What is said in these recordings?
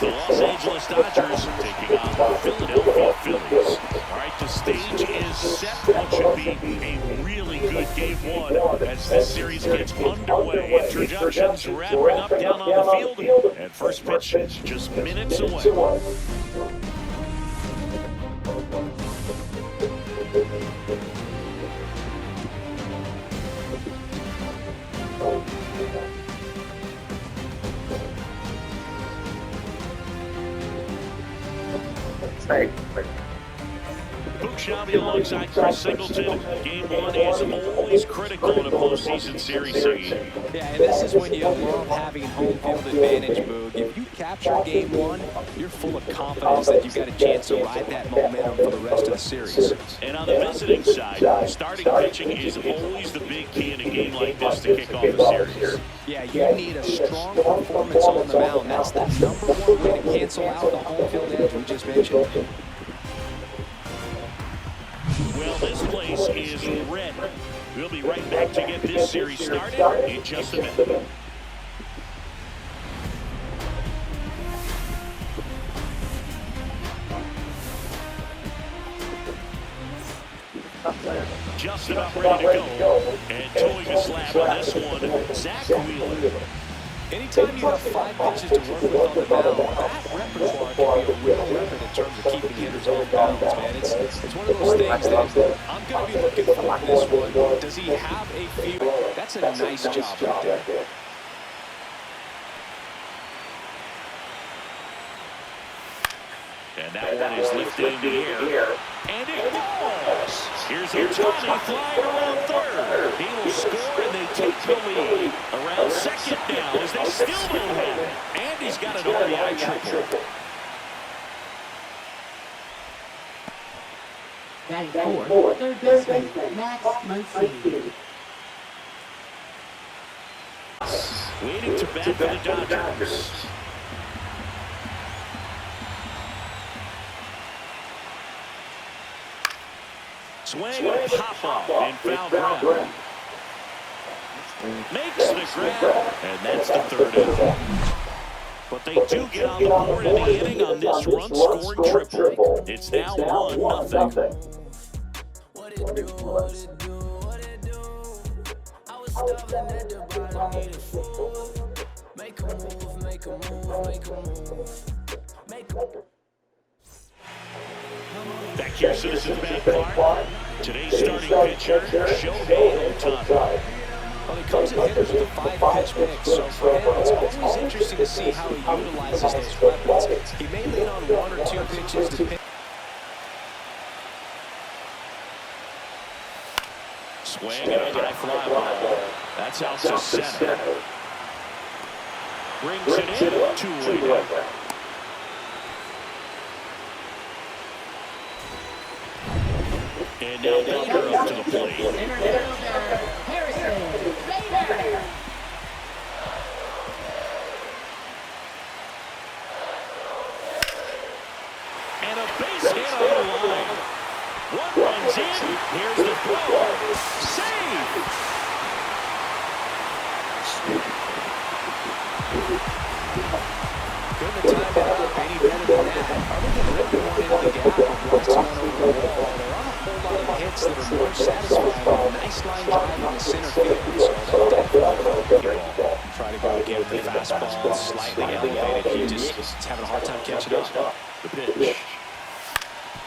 It's the Los Angeles Dodgers taking on the Philadelphia Phillies. All right, the stage is set for what should be a really good game one as this series gets underway. Introductions wrapping up down on the field, and first pitch just minutes away. Shabby alongside Chris Singleton. Game one is always critical in a postseason series. Yeah, and this is when you love having home field advantage, Boog. If you capture game one, you're full of confidence that you've got a chance to ride that momentum for the rest of the series. And on the visiting side, starting pitching is always the big key in a game like this to kick off a series. Yeah, you need a strong performance on the mound. That's the #1 way to cancel out the home field edge we just mentioned. Well, this place is red. We'll be right back to get this series started in just a minute. Just about ready to go. And towing a slab on this one, Zach Wheeler. Anytime you have 5 pitches to work with on the mound, that repertoire can be a real weapon in terms of keeping hitters off balance, man. It's one of those things that I'm going to be looking for in this one. Does he have a feel? That's a nice job right there. And that one is lifted in the air. And it falls. Here's Ohtani flying around third. He'll score and they take the lead. Around second now as they still don't have it. And he's got an RBI triple. Batting fourth, third baseman, Max Muncy. Waiting to bat for the Dodgers. Swing, pop off, and foul ground. Makes the grab, and that's the third inning. But they do get on the board in the inning on this run-scoring triple. It's now 1-0. What it do, what it do, what it do. I was stumbling at the bottom, needed food. Make a move, make a move, make a move. Make a move. Back here, Citizens Bank Park. Today's starting pitcher, Shohei Ohtani. Well, he comes in hitters with a 5-pitch mix, so for him, it's always interesting to see how he utilizes those weapons. He may lean on 1 or 2 pitches to pick. Swing and a high fly ball. That's out to center. Brings it in, 2-way down. And now Baker up to the plate. And a base hit on the line. One runs in. Here's the throw. Save! Couldn't have timed it up any better than that. Other than ripping one into the gap and blasting one over the wall, there aren't a whole lot of hits that are more satisfying than a nice line drive in the center field. So definitely try to go again with the fastball slightly elevated. He just is having a hard time catching up. The pitch.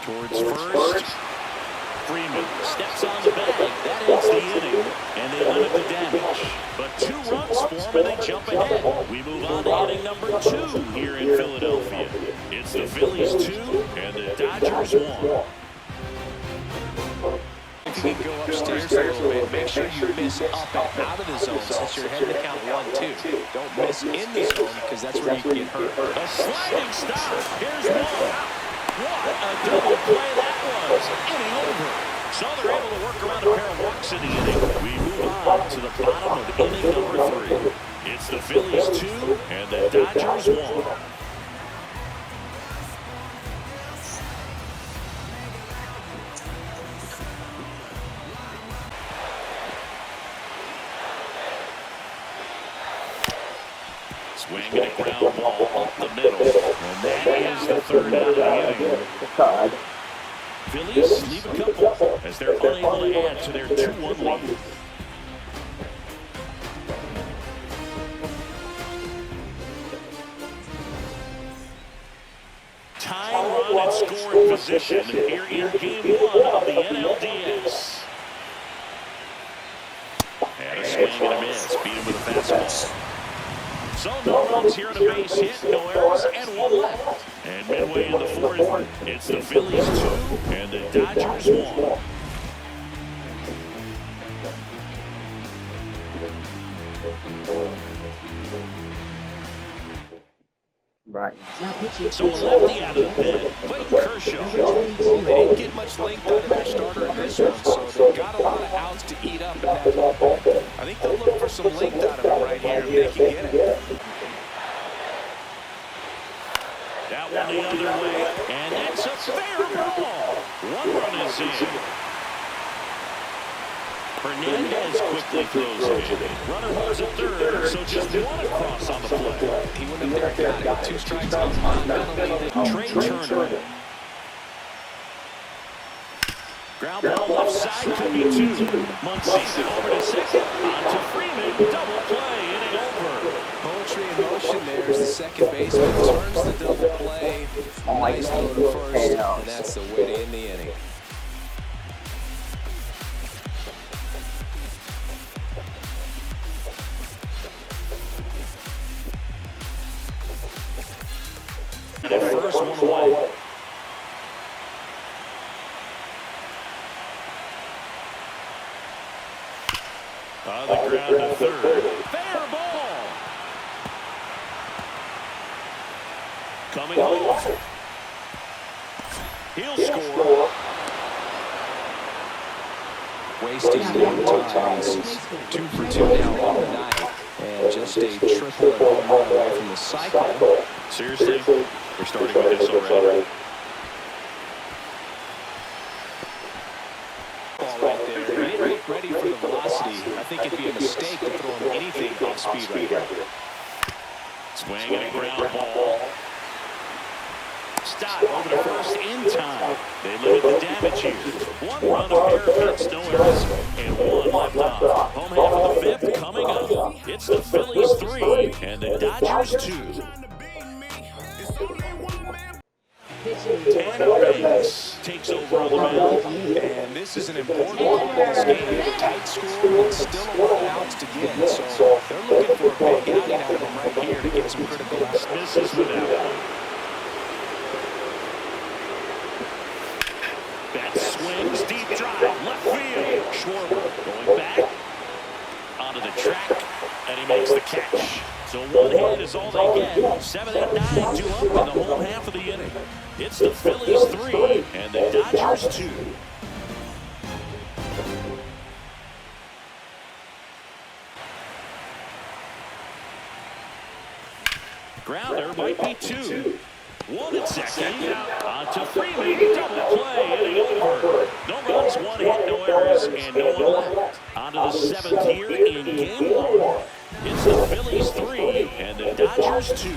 Towards first. Freeman steps on the bag. That ends the inning, and they limit the damage. But 2 runs for them, and they jump ahead. We move on to inning number 2 here in Philadelphia. It's the Phillies 2 and the Dodgers 1. If you can go upstairs a little bit, make sure you miss up and out of the zone since you're heading to count 1-2. Don't miss in the zone because that's where you can get hurt. A sliding stop. Here's one. What a double play that was. Inning over. So they're able to work around a pair of walks in the inning. We move on to the bottom of inning number 3. It's the Phillies 2 and the Dodgers 1. Swinging a ground ball up the middle. And that is the third out of the inning. Phillies leave a couple as they're unable to add to their 2-1 lead. Tying run and scoring position here in Game 1 of the NLDS. And a swing and a miss. Beat him with a fastball. So no runs here on a base hit, no errors, and one left. And midway in the fourth, it's the Phillies 2 and the Dodgers 1. Right. So lefty out of the pen, Clayton Kershaw. They didn't get much length out of their starter in this one, so they've got a lot of outs to eat up in that bullpen. I think they'll look for some length out of him right here if they can get it. That one the other way, and that's a fair ball. One run is in. Hernandez quickly throws it in. Runner holds at third, so just one across on the play. He went up there and got it. 2 strikes on the mound. Trey Turner. Ground ball left side, could be 2. Muncy over to second. On to Freeman. Double play, inning over. Poetry in motion there as the second baseman turns the double play. Nice throw to first, and that's the way to end the inning. And at first, one away. On the ground to third. Fair ball. Coming home. He'll score. Wasting no time. 2 for 2 now on the night. And just a triple at home run away from the cycle. Seriously, we're starting with this already. Ball right there. He didn't look ready for the velocity. I think it'd be a mistake to throw him anything off speed right here. Swing and a ground ball. Stop over to first in time. They limit the damage here. 1 run, a pair of hits, no errors, and 1 left off. Home half of the 5th coming up. It's the Phillies 3 and the Dodgers 2. Tanner Banks takes over on the mound. And this is an important part of this game. Tight score and still a lot of outs to get. So they're looking for a big outing out of him right here to get some critical outs. Misses with that one. That swings, deep drive, left field. Schwarber going back onto the track, and he makes the catch. So 1 hit is all they get. 7, 8, 9, 2 up in the home half of the inning. It's the Phillies 3 and the Dodgers 2. Grounder might be 2. 1 at second. On to Freeman. Double play. Inning over. No runs, 1 hit, no errors, and no one left. On to the 7th here in Game 1. It's the Phillies 3 and the Dodgers 2.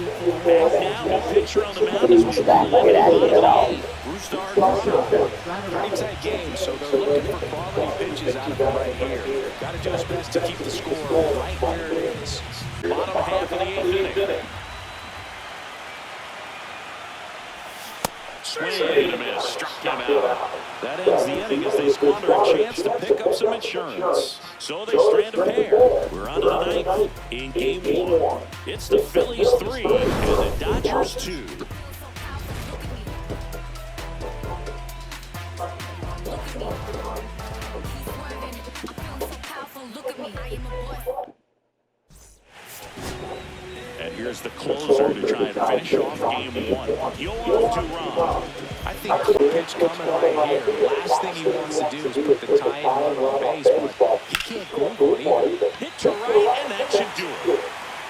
And now the pitcher on the mound is Bruce Pretty tight game, so they're looking for quality pitches out of him right here. Got to do his best to keep the score right where it is. Bottom half of the 8th inning. Swing and a miss. Struck him out. That ends the inning as they squander a chance to pick up some insurance. So they strand a pair. We're on to the 9th in Game 1. It's the Phillies 3 and the Dodgers 2. And here's the closer to try and finish off Game 1. Yoel Duran. I think the pitch coming right here. Last thing he wants to do is put the tying run on base, but he can't go for it either. Hit to right, and that should do it.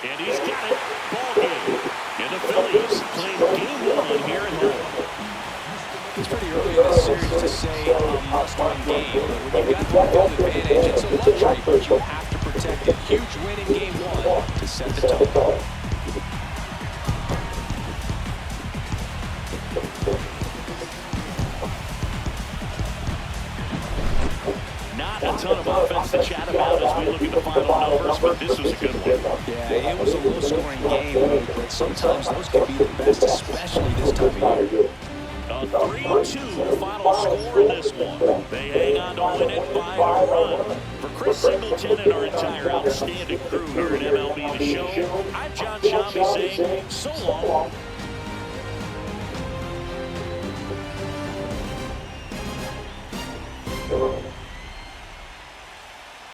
And he's got it. Ball game. And the Phillies playing game 1 here at home. It's pretty early in this series to say a must-win game, but when you've got the home field advantage, it's a luxury, but you have to protect it. Huge win in game 1 to set the tone. Not a ton of offense to chat about as we look at the final numbers, but this was a good one. Yeah, it was a low-scoring game, but sometimes those can be the best, especially this time of year. A 3-2 final score in this one. They hang on to win it by a run. For Chris Singleton and our entire outstanding crew here at MLB The Show, I'm John Shambi saying so long.